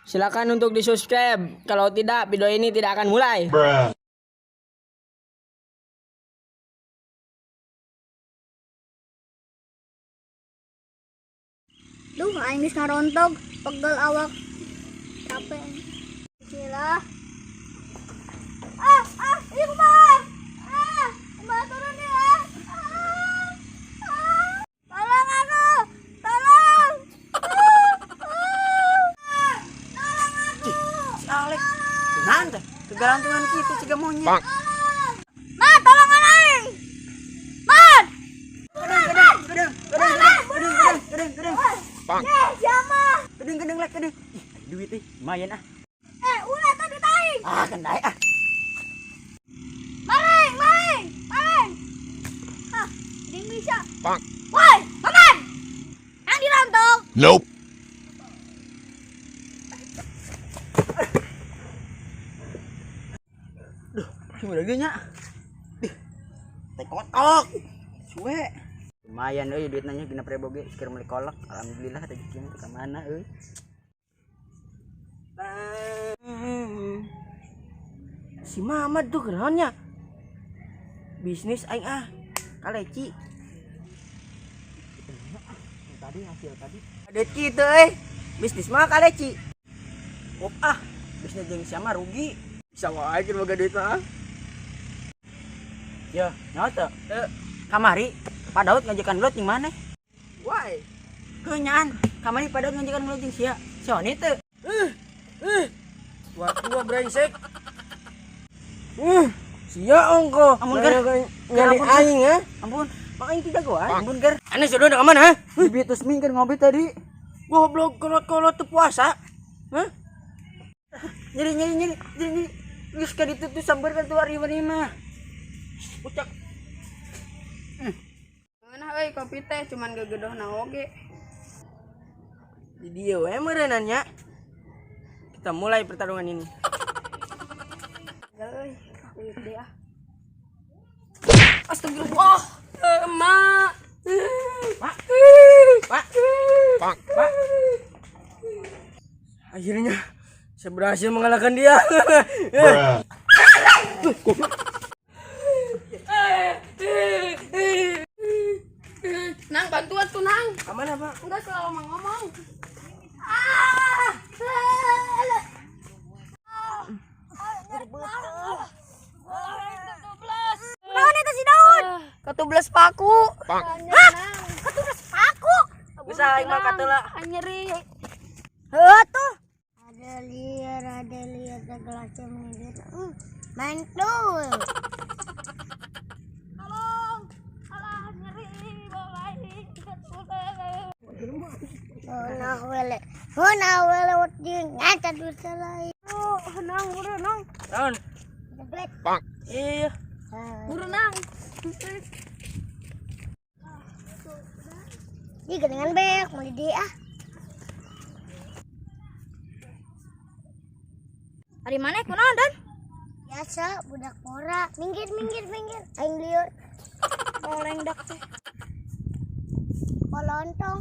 Silakan untuk di-subscribe. Kalau tidak, video ini tidak akan mulai. Duh, aing geus ngarontog, pegel awak. Capek. Bismillah. Ieu kumaha? Kumaha turun ya? Tolong aku. Tolong. Tolong aku. Si Alek, kunaon teh? Kegalantungan kitu ciga monyet. Man, tolongan aing. Man. Gedeng. Siapa? Gedeng lek gedeng. Duit teh lumayan ah. Ulah tadi aing. Kendai ah. Maling. Ding bisa. Woi, paman. Yang dirontong. Nope. Cuma lagi nya. Teh kotok. Suwe. Lumayan euy duitna nya 6.000 ge keur meuli kolak. Alhamdulillah rezekinya teh ka mana euy. Si Mamad tuh kenaonnya? Bisnis aing kaleci. Tadi hasil tadi. Adet kitu bisnis mah kaleci. Bisnis jeung sia mah rugi. Bisa wae keur boga duit mah. Ya, nyaho teu? Kamari Pak Daud ngajakan lot jeung maneh? Why? Kenyaan, kamari Pak Daud ngajakan lot jeung sia. Sioni teu? Tua brengsek. Sia ongko. Ampun ger. Nyari aing Ampun. Mak aing tidak gua. Ampun ger. Aneh sudah udah kemana Bitus ming ger ngopi tadi. Goblok kolot-kolot teu puasa. Nyeri. Geus ka ditu tuh sambar ka tuh ari mah. Ucak. Ngeunah euy kopi teh cuman gegedohna oge. Di dieu we meureunannya. Kita mulai pertarungan ini. Euy, lihat deh ah. Astagfirullah. Emak. Pak. Akhirnya saya berhasil mengalahkan dia. Nang bantuan tuh nang. Aman apa? Enggak selalu ngomong. Naon eta si Daud? Ketublas paku. Ketugas paku. Bisa aing mah katelah. Nyeri. Heuh tuh. Ada liar gelasnya menggigit. Mantul. Tolong. Alah nyeri balaing. Nah wele udin ngaca dusa lain. Nang buru nang. Naon? Jebret. Iya. Buru nang. Di dengan beak mau di Ari mana kunaon dan? biasa budak pora minggir aing liur Oleng dak teh. kolontong